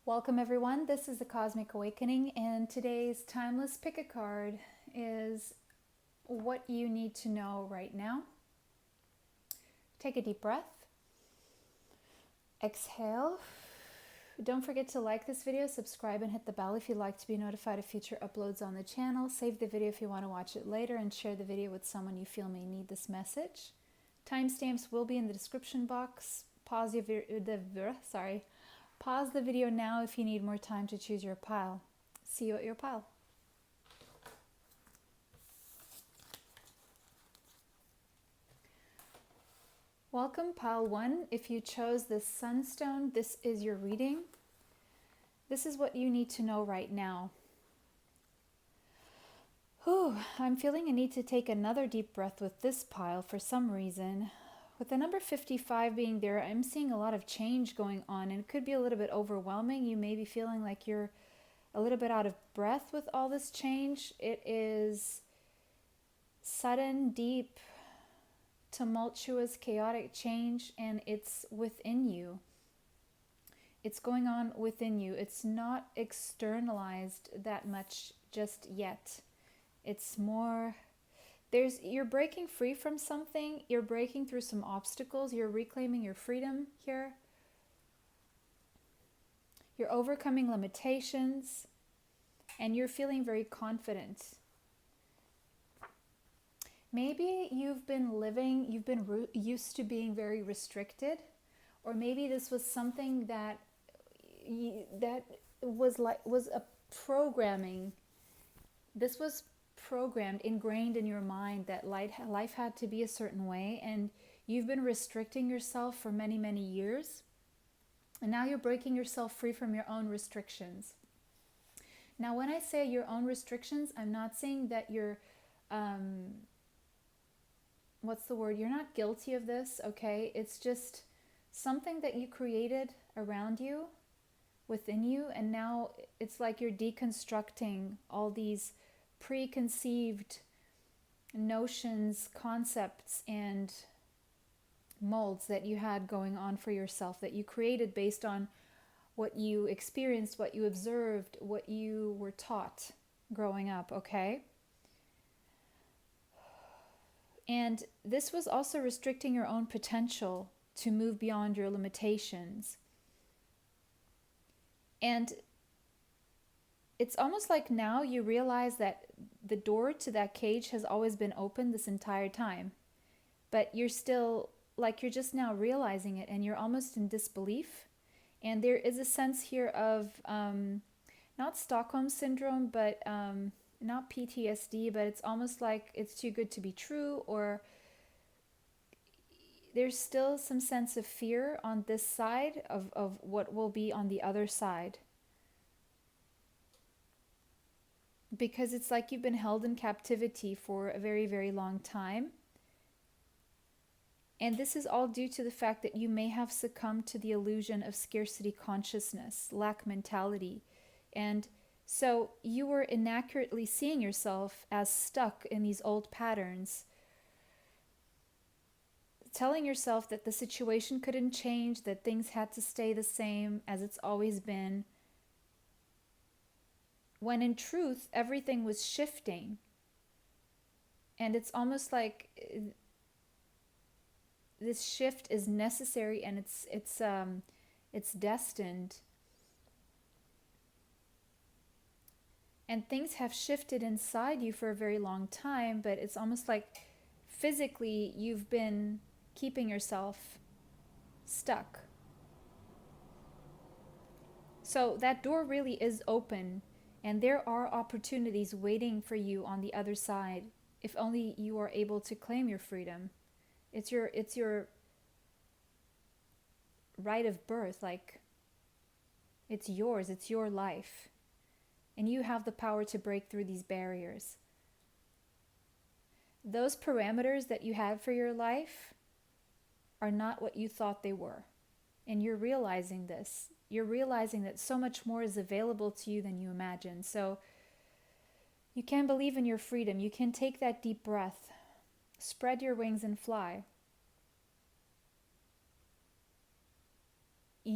Welcome everyone, this is the Cosmic Awakening, and today's timeless pick a card is what you need to know right now. Take a deep breath, exhale. Don't forget to like this video, subscribe, and hit the bell if you'd like to be notified of future uploads on the channel. Save the video if you want to watch it later, and share the video with someone you feel may need this message. Timestamps will be in the description box. Pause the video now if you need more time to choose your pile. See you at your pile. Welcome, pile 1. If you chose this sunstone, this is your reading. This is what you need to know right now. I'm feeling a need to take another deep breath with this pile for some reason. With the number 55 being there, I'm seeing a lot of change going on, and it could be a little bit overwhelming. You may be feeling like you're a little bit out of breath with all this change. It is sudden, deep, tumultuous, chaotic change, and it's within you. It's going on within you. It's not externalized that much just yet. It's more... You're breaking free from something, you're breaking through some obstacles, you're reclaiming your freedom here. You're overcoming limitations, and you're feeling very confident. Maybe you've been used to being very restricted, or maybe this was something that was a programming. This was programmed, ingrained in your mind that life had to be a certain way, and you've been restricting yourself for many, many years, and now you're breaking yourself free from your own restrictions. Now, when I say your own restrictions, I'm not saying that you're you're not guilty of this, okay? It's just something that you created around you, within you, and now it's like you're deconstructing all these preconceived notions, concepts, and molds that you had going on for yourself, that you created based on what you experienced, what you observed, what you were taught growing up, okay? And this was also restricting your own potential to move beyond your limitations. And it's almost like now you realize that the door to that cage has always been open this entire time. But you're still, you're just now realizing it, and you're almost in disbelief. And there is a sense here of, not Stockholm Syndrome, but not PTSD, but it's almost like it's too good to be true, or there's still some sense of fear on this side of what will be on the other side. Because it's like you've been held in captivity for a very, very long time. And this is all due to the fact that you may have succumbed to the illusion of scarcity consciousness, lack mentality. And so you were inaccurately seeing yourself as stuck in these old patterns, telling yourself that the situation couldn't change, that things had to stay the same as it's always been, when in truth everything was shifting. And it's almost like this shift is necessary, and it's destined. And things have shifted inside you for a very long time, but it's almost like physically you've been keeping yourself stuck. So that door really is open, and there are opportunities waiting for you on the other side, if only you are able to claim your freedom. It's your right of birth, like it's yours, it's your life. And you have the power to break through these barriers. Those parameters that you had for your life are not what you thought they were. And you're realizing this. You're realizing that so much more is available to you than you imagine. So you can believe in your freedom. You can take that deep breath. Spread your wings and fly.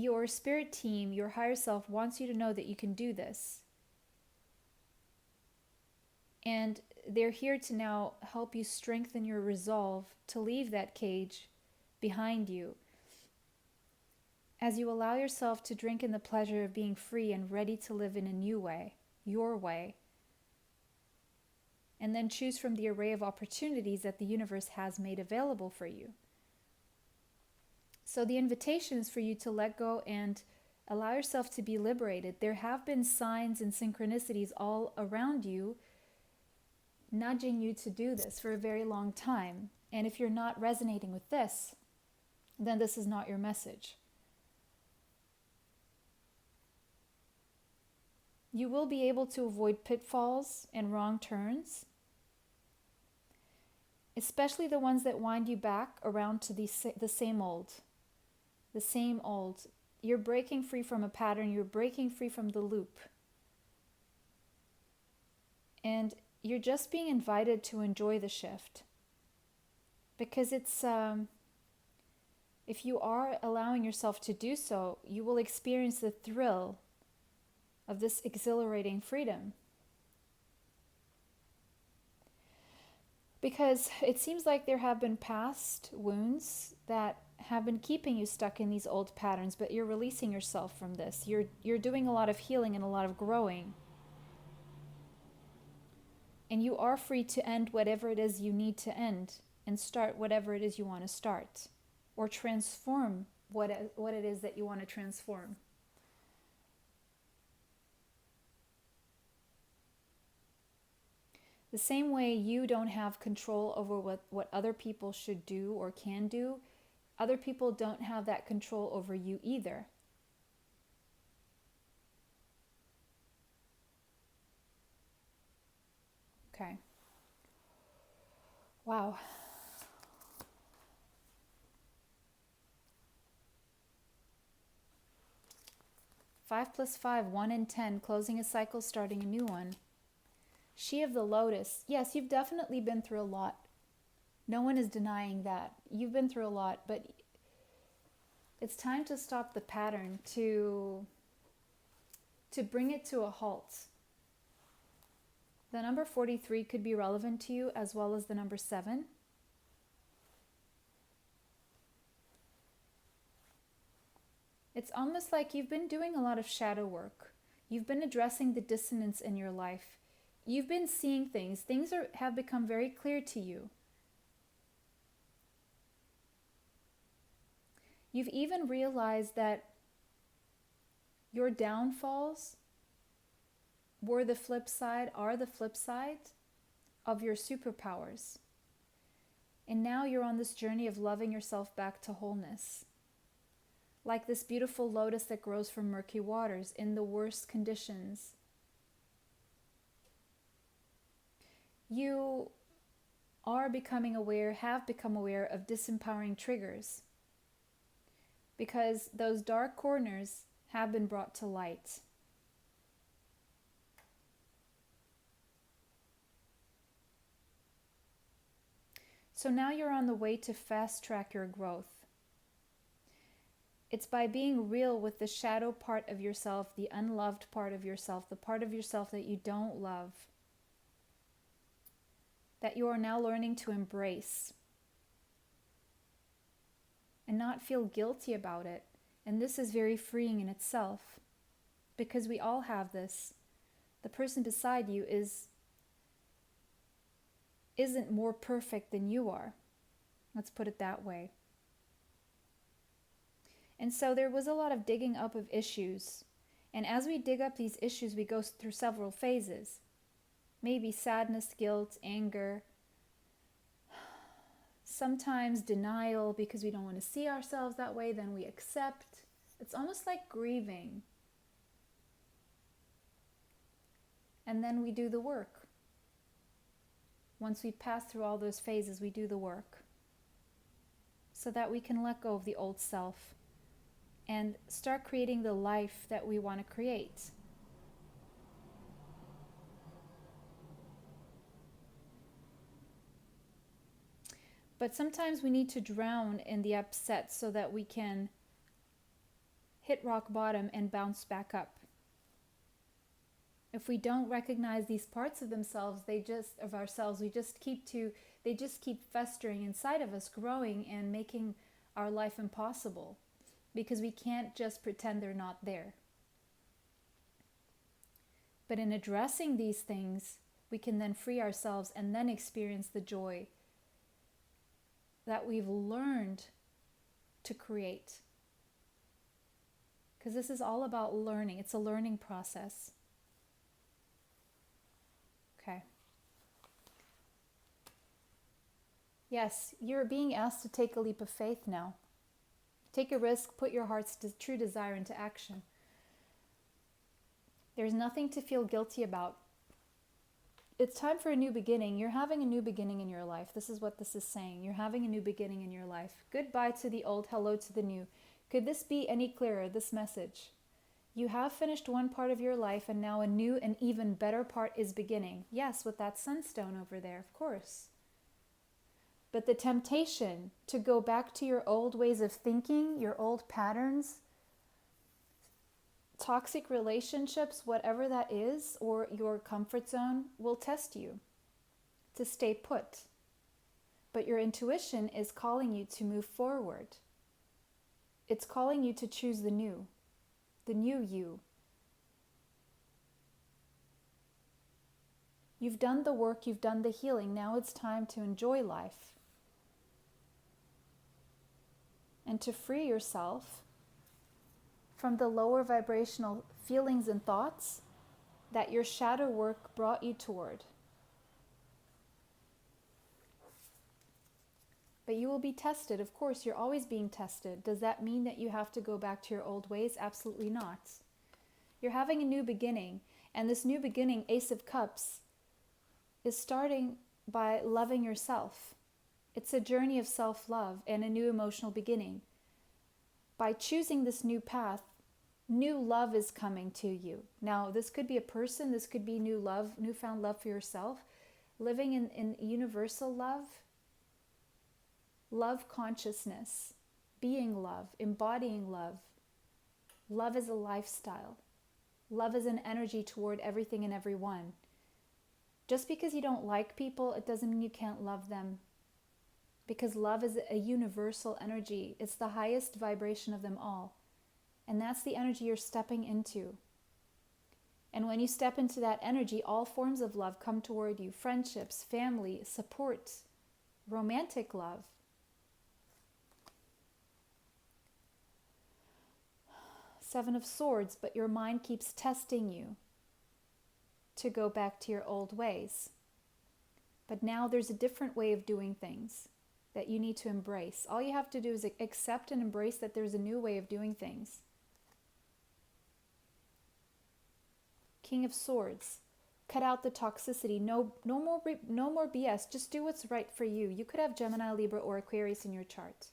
your spirit team, your higher self, wants you to know that you can do this. And they're here to now help you strengthen your resolve to leave that cage behind you, as you allow yourself to drink in the pleasure of being free and ready to live in a new way, your way, and then choose from the array of opportunities that the universe has made available for you. So the invitation is for you to let go and allow yourself to be liberated. There have been signs and synchronicities all around you nudging you to do this for a very long time. And if you're not resonating with this, then this is not your message. You will be able to avoid pitfalls and wrong turns, especially the ones that wind you back around to the same old. The same old. You're breaking free from a pattern. You're breaking free from the loop. And you're just being invited to enjoy the shift. Because it's, if you are allowing yourself to do so, you will experience the thrill of this exhilarating freedom. Because it seems like there have been past wounds that have been keeping you stuck in these old patterns, but you're releasing yourself from this. You're doing a lot of healing and a lot of growing. And you are free to end whatever it is you need to end and start whatever it is you want to start, or transform what it is that you want to transform. The same way you don't have control over what other people should do or can do, other people don't have that control over you either. Okay. Wow. Five plus 5, 1 and 10, closing a cycle, starting a new one. She of the Lotus. Yes, you've definitely been through a lot. No one is denying that. You've been through a lot, but it's time to stop the pattern, to bring it to a halt. The number 43 could be relevant to you, as well as the number 7. It's almost like you've been doing a lot of shadow work. You've been addressing the dissonance in your life. You've been seeing things. Things have become very clear to you. You've even realized that your downfalls are the flip side of your superpowers. And now you're on this journey of loving yourself back to wholeness. Like this beautiful lotus that grows from murky waters in the worst conditions. You are becoming aware, have become aware of disempowering triggers, because those dark corners have been brought to light. So now you're on the way to fast track your growth. It's by being real with the shadow part of yourself, the unloved part of yourself, the part of yourself that you don't love, that you are now learning to embrace and not feel guilty about it. And this is very freeing in itself, because we all have this. The person beside you isn't more perfect than you are. Let's put it that way. And so there was a lot of digging up of issues. And as we dig up these issues, we go through several phases. Maybe sadness, guilt, anger, sometimes denial because we don't want to see ourselves that way, then we accept. It's almost like grieving. And then we do the work. Once we pass through all those phases, we do the work so that we can let go of the old self and start creating the life that we want to create. But sometimes we need to drown in the upset so that we can hit rock bottom and bounce back up. If we don't recognize these parts of ourselves, they just keep festering inside of us, growing and making our life impossible, because we can't just pretend they're not there. But in addressing these things, we can then free ourselves and then experience the joy that we've learned to create. Because this is all about learning. It's a learning process. Okay. Yes, you're being asked to take a leap of faith now. Take a risk, put your heart's true desire into action. There's nothing to feel guilty about. It's time for a new beginning. You're having a new beginning in your life. This is what this is saying. You're having a new beginning in your life. Goodbye to the old, hello to the new. Could this be any clearer, this message? You have finished one part of your life, and now a new and even better part is beginning. Yes, with that sunstone over there, of course. But the temptation to go back to your old ways of thinking, your old patterns, toxic relationships, whatever that is, or your comfort zone, will test you to stay put. But your intuition is calling you to move forward. It's calling you to choose the new you. You've done the work, you've done the healing. Now it's time to enjoy life and to free yourself from the lower vibrational feelings and thoughts that your shadow work brought you toward. But you will be tested. Of course, you're always being tested. Does that mean that you have to go back to your old ways? Absolutely not. You're having a new beginning. And this new beginning, Ace of Cups, is starting by loving yourself. It's a journey of self-love and a new emotional beginning. By choosing this new path, new love is coming to you. Now, this could be a person, this could be new love, newfound love for yourself, living in universal love, love consciousness, being love, embodying love. Love is a lifestyle. Love is an energy toward everything and everyone. Just because you don't like people, it doesn't mean you can't love them. Because love is a universal energy. It's the highest vibration of them all. And that's the energy you're stepping into. And when you step into that energy, all forms of love come toward you. Friendships, family, support, romantic love. Seven of Swords, but your mind keeps testing you to go back to your old ways. But now there's a different way of doing things that you need to embrace. All you have to do is accept and embrace that there's a new way of doing things. King of Swords. Cut out the toxicity. No more BS. Just do what's right for you. You could have Gemini, Libra, or Aquarius in your chart.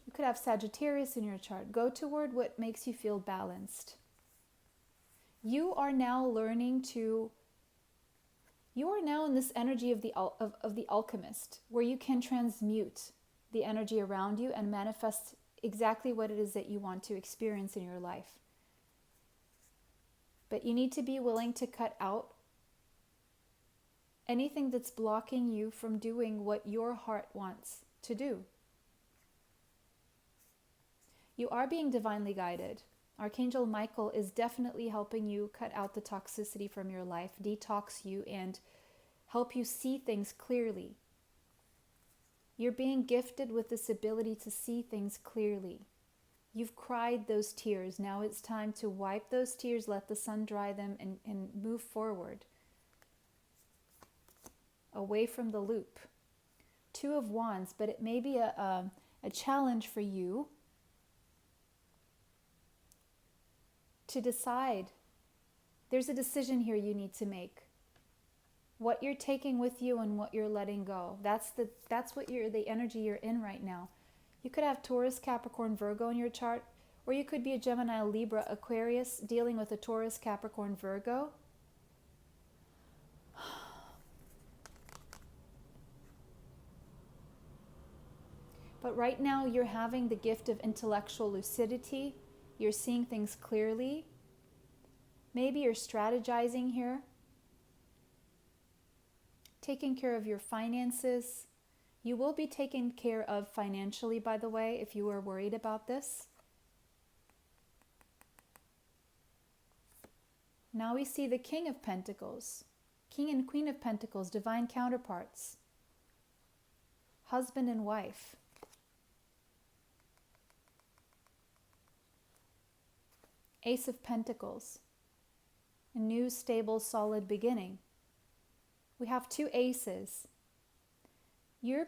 You could have Sagittarius in your chart. Go toward what makes you feel balanced. You are now learning to... You are now in this energy of the alchemist, where you can transmute the energy around you and manifest exactly what it is that you want to experience in your life. But you need to be willing to cut out anything that's blocking you from doing what your heart wants to do. You are being divinely guided. Archangel Michael is definitely helping you cut out the toxicity from your life, detox you, and help you see things clearly. You're being gifted with this ability to see things clearly. You've cried those tears. Now it's time to wipe those tears, let the sun dry them, and move forward. Away from the loop. Two of Wands, but it may be a challenge for you to decide. There's a decision here you need to make. What you're taking with you and what you're letting go. That's the energy you're in right now. You could have Taurus, Capricorn, Virgo in your chart, or you could be a Gemini, Libra, Aquarius dealing with a Taurus, Capricorn, Virgo. But right now you're having the gift of intellectual lucidity. You're seeing things clearly. Maybe you're strategizing here. Taking care of your finances. You will be taken care of financially, by the way, if you are worried about this. Now we see the King of Pentacles. King and Queen of Pentacles, divine counterparts. Husband and wife. Ace of Pentacles. A new, stable, solid beginning. We have two aces. You're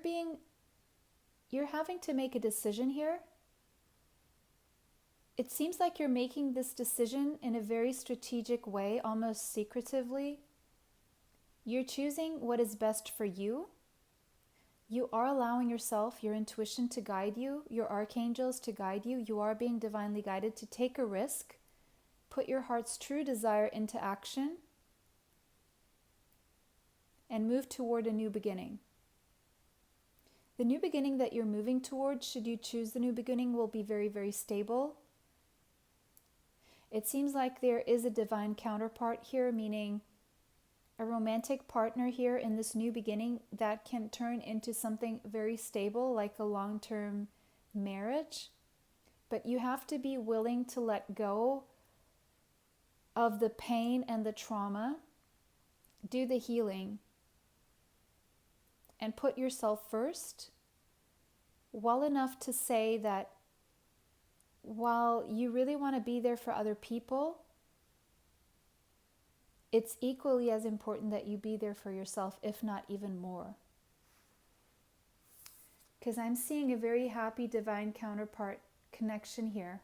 having to make a decision here. It seems like you're making this decision in a very strategic way, almost secretively. You're choosing what is best for you. You are allowing yourself, your intuition to guide you, your archangels to guide you. You are being divinely guided to take a risk, put your heart's true desire into action, and move toward a new beginning. The new beginning that you're moving towards, should you choose the new beginning, will be very, very stable. It seems like there is a divine counterpart here, meaning a romantic partner here in this new beginning that can turn into something very stable, like a long-term marriage. But you have to be willing to let go of the pain and the trauma, do the healing, and put yourself first, well enough to say that while you really want to be there for other people, it's equally as important that you be there for yourself, if not even more. Because I'm seeing a very happy divine counterpart connection here.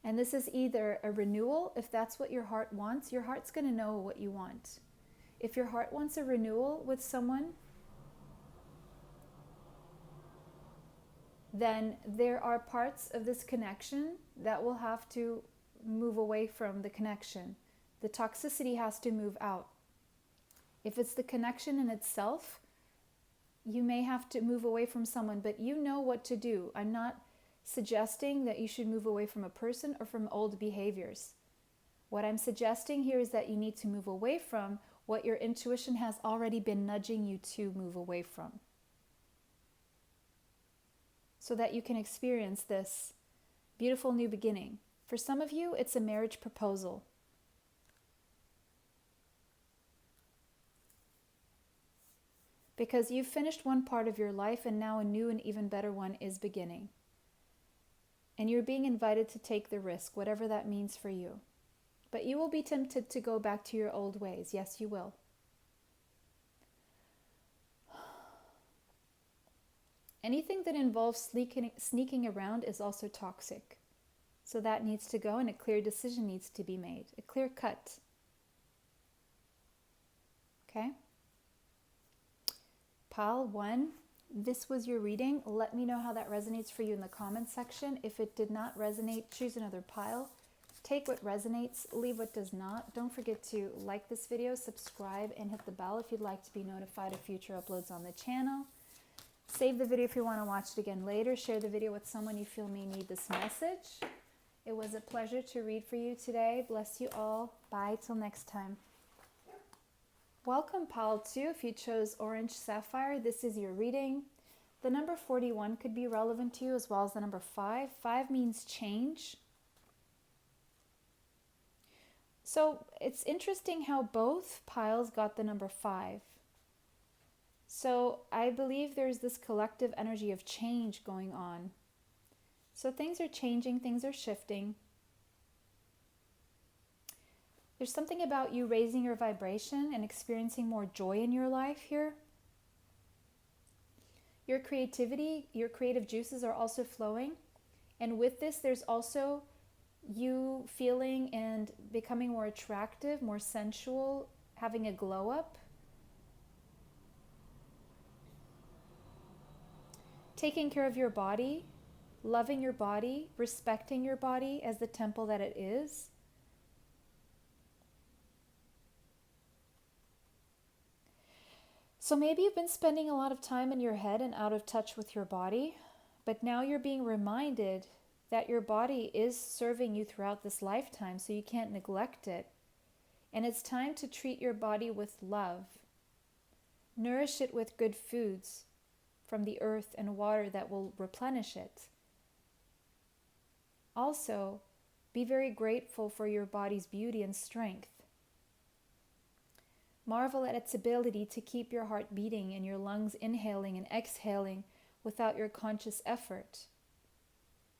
And this is either a renewal, if that's what your heart wants. Your heart's going to know what you want. If your heart wants a renewal with someone, then there are parts of this connection that will have to move away from the connection. The toxicity has to move out. If it's the connection in itself, you may have to move away from someone, but you know what to do. I'm not suggesting that you should move away from a person or from old behaviors. What I'm suggesting here is that you need to move away from what your intuition has already been nudging you to move away from, so that you can experience this beautiful new beginning. For some of you, it's a marriage proposal. Because you've finished one part of your life and now a new and even better one is beginning. And you're being invited to take the risk, whatever that means for you. But you will be tempted to go back to your old ways. Yes, you will. Anything that involves sneaking around is also toxic. So that needs to go, and a clear decision needs to be made. A clear cut. Okay? Pile 1, this was your reading. Let me know how that resonates for you in the comments section. If it did not resonate, choose another pile. Take what resonates, leave what does not. Don't forget to like this video, subscribe, and hit the bell if you'd like to be notified of future uploads on the channel. Save the video if you want to watch it again later. Share the video with someone you feel may need this message. It was a pleasure to read for you today. Bless you all. Bye till next time. Welcome, pile 2. If you chose Orange Sapphire, this is your reading. The number 41 could be relevant to you, as well as the number 5. 5 means change. So it's interesting how both piles got the number 5. So I believe there's this collective energy of change going on. So things are changing, things are shifting. There's something about you raising your vibration and experiencing more joy in your life here. Your creativity, your creative juices are also flowing. And with this, there's also you feeling and becoming more attractive, more sensual, having a glow up. Taking care of your body, loving your body, respecting your body as the temple that it is. So maybe you've been spending a lot of time in your head and out of touch with your body, but now you're being reminded that your body is serving you throughout this lifetime, so you can't neglect it. And it's time to treat your body with love. Nourish it with good foods from the earth and water that will replenish it. Also, be very grateful for your body's beauty and strength. Marvel at its ability to keep your heart beating and your lungs inhaling and exhaling without your conscious effort.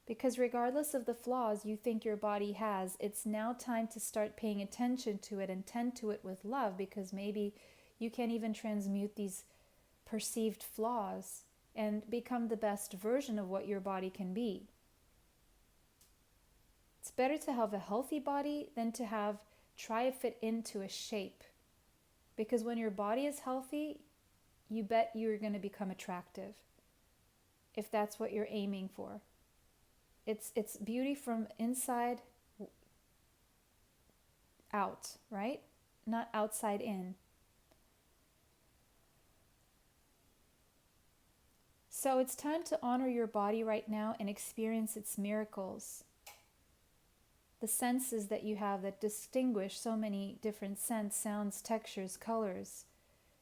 Because regardless of the flaws you think your body has, it's now time to start paying attention to it and tend to it with love, because maybe you can even transmute these perceived flaws and become the best version of what your body can be. It's better to have a healthy body than to try to fit into a shape. Because when your body is healthy, you bet you're going to become attractive, if that's what you're aiming for. It's beauty from inside out, right? Not outside in. So it's time to honor your body right now and experience its miracles. The senses that you have that distinguish so many different scents, sounds, textures, colors.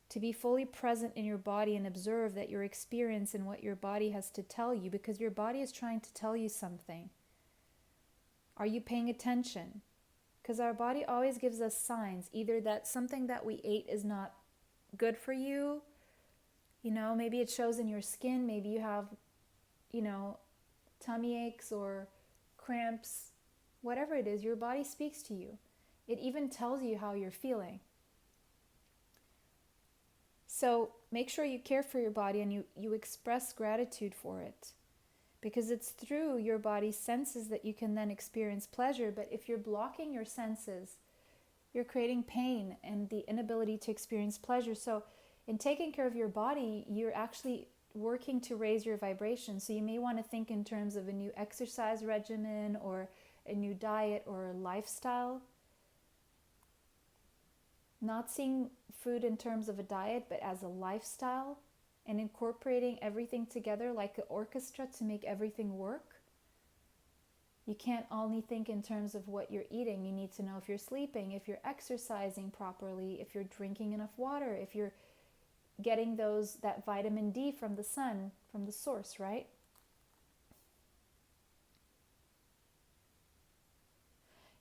To be fully present in your body and observe that your experience and what your body has to tell you, because your body is trying to tell you something. Are you paying attention? Because our body always gives us signs, either that something that we ate is not good for you. Maybe it shows in your skin. Maybe you have, tummy aches or cramps. Whatever it is, your body speaks to you. It even tells you how you're feeling. So make sure you care for your body and you express gratitude for it. Because it's through your body's senses that you can then experience pleasure. But if you're blocking your senses, you're creating pain and the inability to experience pleasure. So in taking care of your body, you're actually working to raise your vibration. So you may want to think in terms of a new exercise regimen or a new diet or a lifestyle. Not seeing food in terms of a diet, but as a lifestyle, and incorporating everything together like an orchestra to make everything work. You can't only think in terms of what you're eating. You need to know if you're sleeping, if you're exercising properly, if you're drinking enough water, if you're getting that vitamin D from the sun, from the source, right?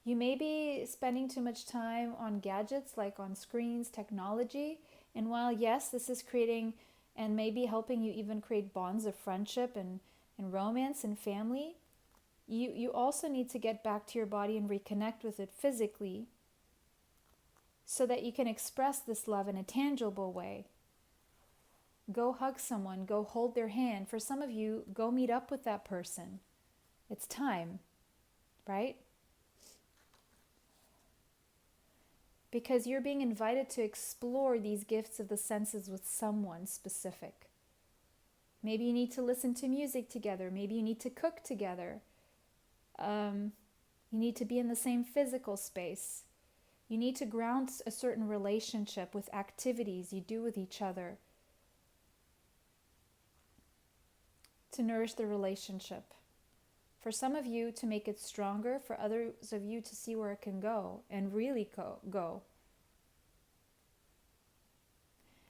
You may be spending too much time on gadgets, like on screens, technology. And while, yes, this is creating and maybe helping you even create bonds of friendship and romance and family, you also need to get back to your body and reconnect with it physically so that you can express this love in a tangible way. Go hug someone, go hold their hand. For some of you, go meet up with that person. It's time, right? Because you're being invited to explore these gifts of the senses with someone specific. Maybe you need to listen to music together. Maybe you need to cook together. You need to be in the same physical space. You need to ground a certain relationship with activities you do with each other to nourish the relationship. For some of you to make it stronger, for others of you to see where it can go and really go.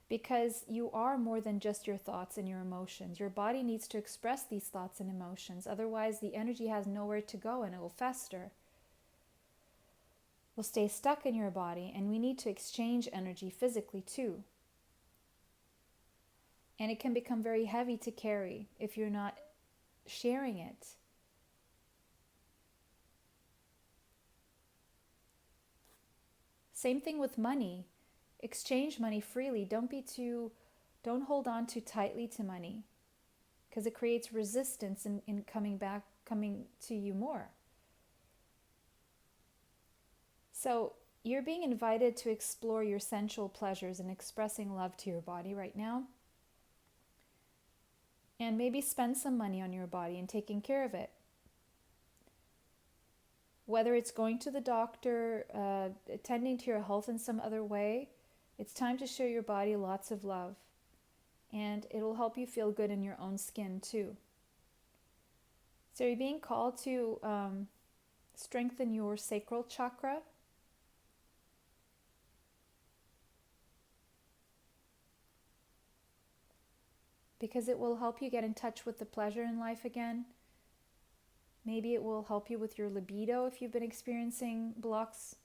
Because you are more than just your thoughts and your emotions. Your body needs to express these thoughts and emotions. Otherwise, the energy has nowhere to go and it will fester. Will stay stuck in your body, and we need to exchange energy physically too. And it can become very heavy to carry if you're not sharing it. Same thing with money. Exchange money freely. Don't hold on too tightly to money, because it creates resistance in coming to you more. So you're being invited to explore your sensual pleasures and expressing love to your body right now. And maybe spend some money on your body and taking care of it. Whether it's going to the doctor, attending to your health in some other way, it's time to show your body lots of love. and it'll help you feel good in your own skin too. So you're being called to strengthen your sacral chakra. Because it will help you get in touch with the pleasure in life again. Maybe it will help you with your libido if you've been experiencing blocks.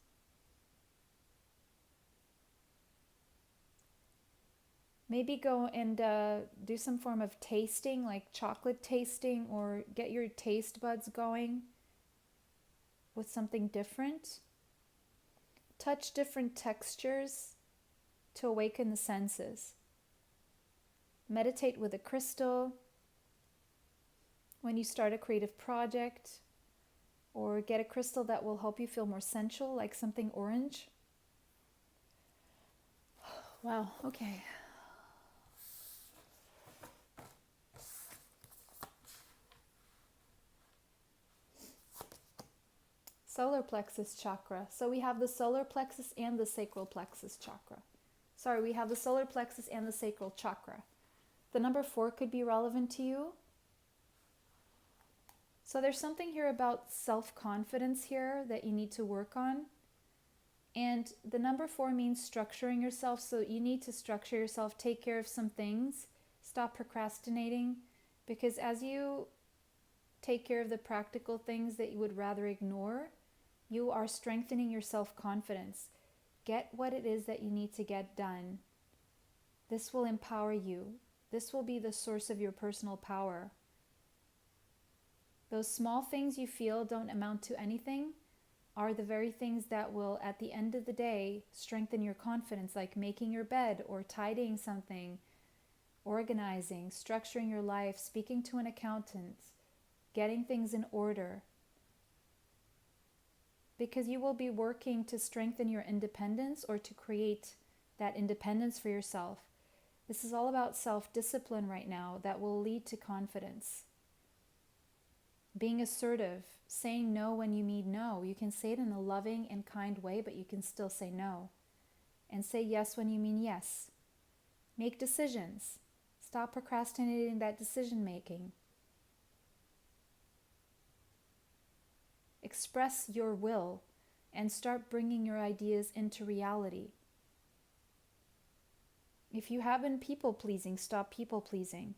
Maybe go and do some form of tasting, like chocolate tasting, or get your taste buds going with something different. Touch different textures to awaken the senses. Meditate with a crystal when you start a creative project, or get a crystal that will help you feel more sensual, like something orange. Wow, okay. Solar plexus chakra. So we have the solar plexus and the sacral plexus chakra. Sorry, we have the solar plexus and the sacral chakra. The number 4 could be relevant to you. So there's something here about self-confidence here that you need to work on. And the number 4 means structuring yourself. So you need to structure yourself, take care of some things, stop procrastinating. Because as you take care of the practical things that you would rather ignore, you are strengthening your self-confidence. Get what it is that you need to get done. This will empower you. This will be the source of your personal power. Those small things you feel don't amount to anything are the very things that will, at the end of the day, strengthen your confidence, like making your bed or tidying something, organizing, structuring your life, speaking to an accountant, getting things in order. Because you will be working to strengthen your independence or to create that independence for yourself. This is all about self-discipline right now that will lead to confidence. Being assertive, saying no when you mean no. You can say it in a loving and kind way, but you can still say no. And say yes when you mean yes. Make decisions. Stop procrastinating that decision making. Express your will and start bringing your ideas into reality. If you have been people-pleasing, stop people-pleasing.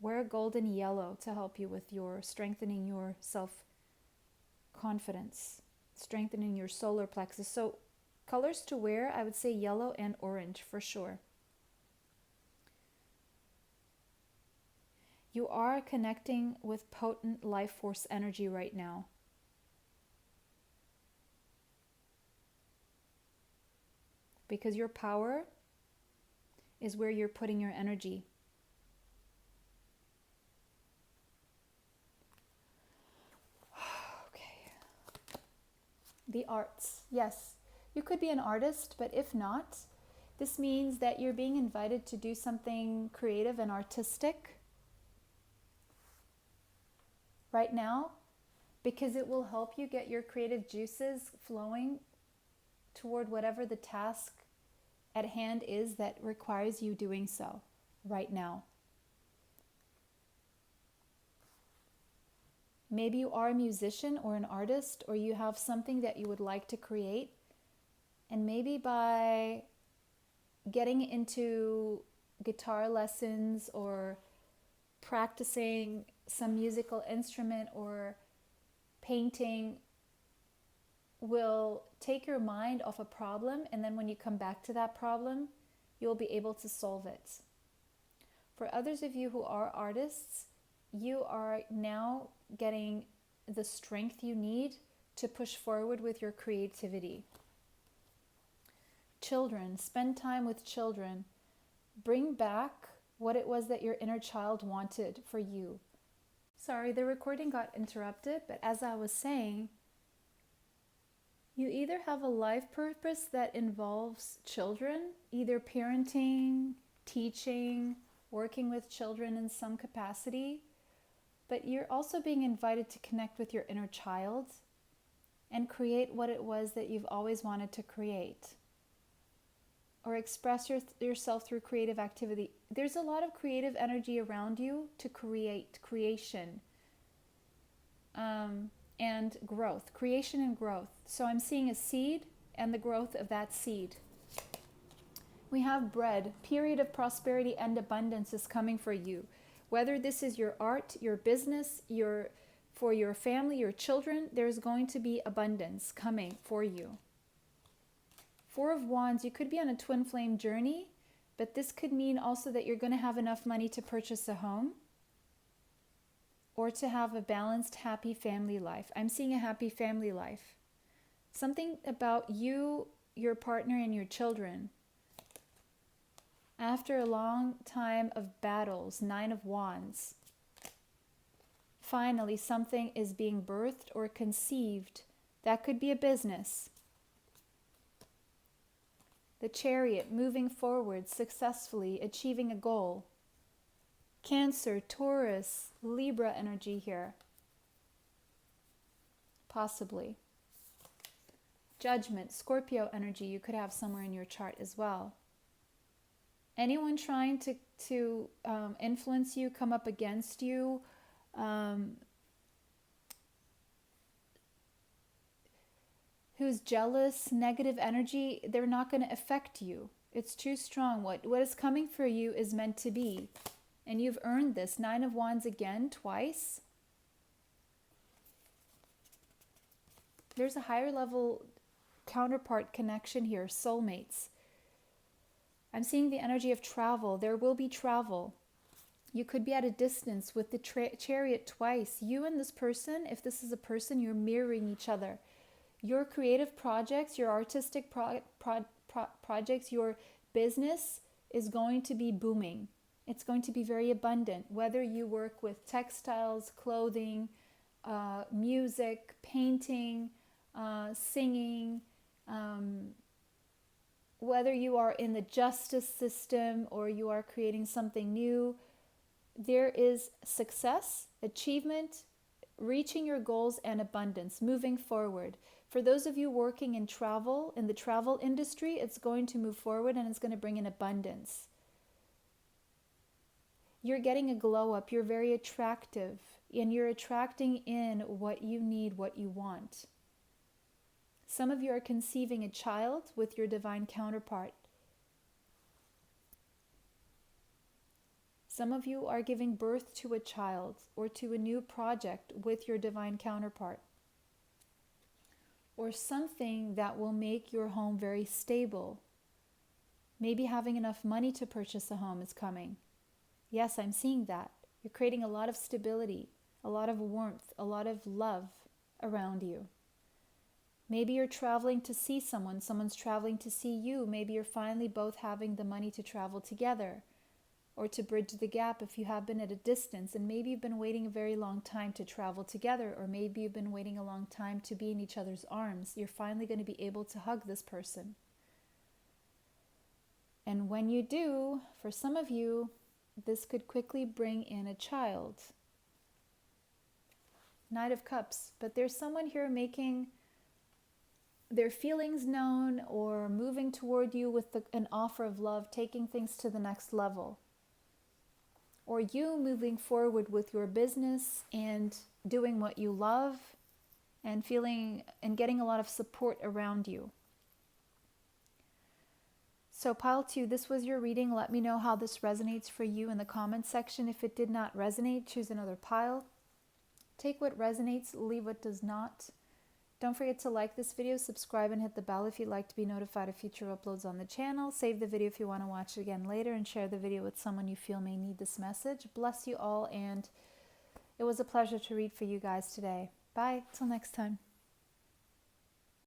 Wear gold and yellow to help you with your strengthening your self-confidence, strengthening your solar plexus. So colors to wear, I would say yellow and orange for sure. You are connecting with potent life force energy right now. Because your power is where you're putting your energy. Okay. The arts. Yes, you could be an artist, but if not, this means that you're being invited to do something creative and artistic right now, because it will help you get your creative juices flowing toward whatever the task at hand is that requires you doing so right now. Maybe you are a musician or an artist, or you have something that you would like to create, and maybe by getting into guitar lessons or practicing some musical instrument or painting will take your mind off a problem, and then when you come back to that problem, you'll be able to solve it. For others of you who are artists, you are now getting the strength you need to push forward with your creativity. Children, spend time with children. Bring back what it was that your inner child wanted for you. Sorry, the recording got interrupted, but as I was saying, you either have a life purpose that involves children, either parenting, teaching, working with children in some capacity, but you're also being invited to connect with your inner child and create what it was that you've always wanted to create. or express yourself through creative activity. There's a lot of creative energy around you to creation, and growth, creation and growth. So I'm seeing a seed and the growth of that seed. We have bread. Period of prosperity and abundance is coming for you. Whether this is your art, your business, for your family, your children, there's going to be abundance coming for you. Four of Wands, you could be on a twin flame journey, but this could mean also that you're going to have enough money to purchase a home or to have a balanced, happy family life. I'm seeing a happy family life. Something about you, your partner, and your children. After a long time of battles, 9 of Wands, finally something is being birthed or conceived. That could be a business. The Chariot, moving forward successfully, achieving a goal. Cancer, Taurus, Libra energy here. Possibly. Judgment, Scorpio energy, you could have somewhere in your chart as well. Anyone trying to influence you, come up against you, who's jealous, negative energy, they're not going to affect you. It's too strong. What is coming for you is meant to be. And you've earned this. 9 of Wands again, twice. There's a higher level counterpart connection here, soulmates. I'm seeing the energy of travel. There will be travel. You could be at a distance with the Chariot twice. You and this person, if this is a person, you're mirroring each other. Your creative projects, your artistic projects, your business is going to be booming. It's going to be very abundant. Whether you work with textiles, clothing, music, painting, singing, whether you are in the justice system or you are creating something new, there is success, achievement, reaching your goals, and abundance, moving forward. For those of you working in travel, in the travel industry, it's going to move forward and it's going to bring in abundance. You're getting a glow up. You're very attractive and you're attracting in what you need, what you want. Some of you are conceiving a child with your divine counterpart. Some of you are giving birth to a child or to a new project with your divine counterpart. Or something that will make your home very stable. Maybe having enough money to purchase a home is coming. Yes, I'm seeing that. You're creating a lot of stability, a lot of warmth, a lot of love around you. Maybe you're traveling to see someone, someone's traveling to see you. Maybe you're finally both having the money to travel together or to bridge the gap if you have been at a distance. And maybe you've been waiting a very long time to travel together, or maybe you've been waiting a long time to be in each other's arms. You're finally going to be able to hug this person. And when you do, for some of you, this could quickly bring in a child. Knight of Cups. But there's someone here making their feelings known or moving toward you with an offer of love, taking things to the next level. Or you moving forward with your business and doing what you love and feeling and getting a lot of support around you. So pile 2, this was your reading. Let me know how this resonates for you in the comments section. If it did not resonate, choose another pile. Take what resonates, leave what does not. Don't forget to like this video, subscribe, and hit the bell if you'd like to be notified of future uploads on the channel. Save the video if you want to watch it again later, and share the video with someone you feel may need this message. Bless you all, and it was a pleasure to read for you guys today. Bye, till next time.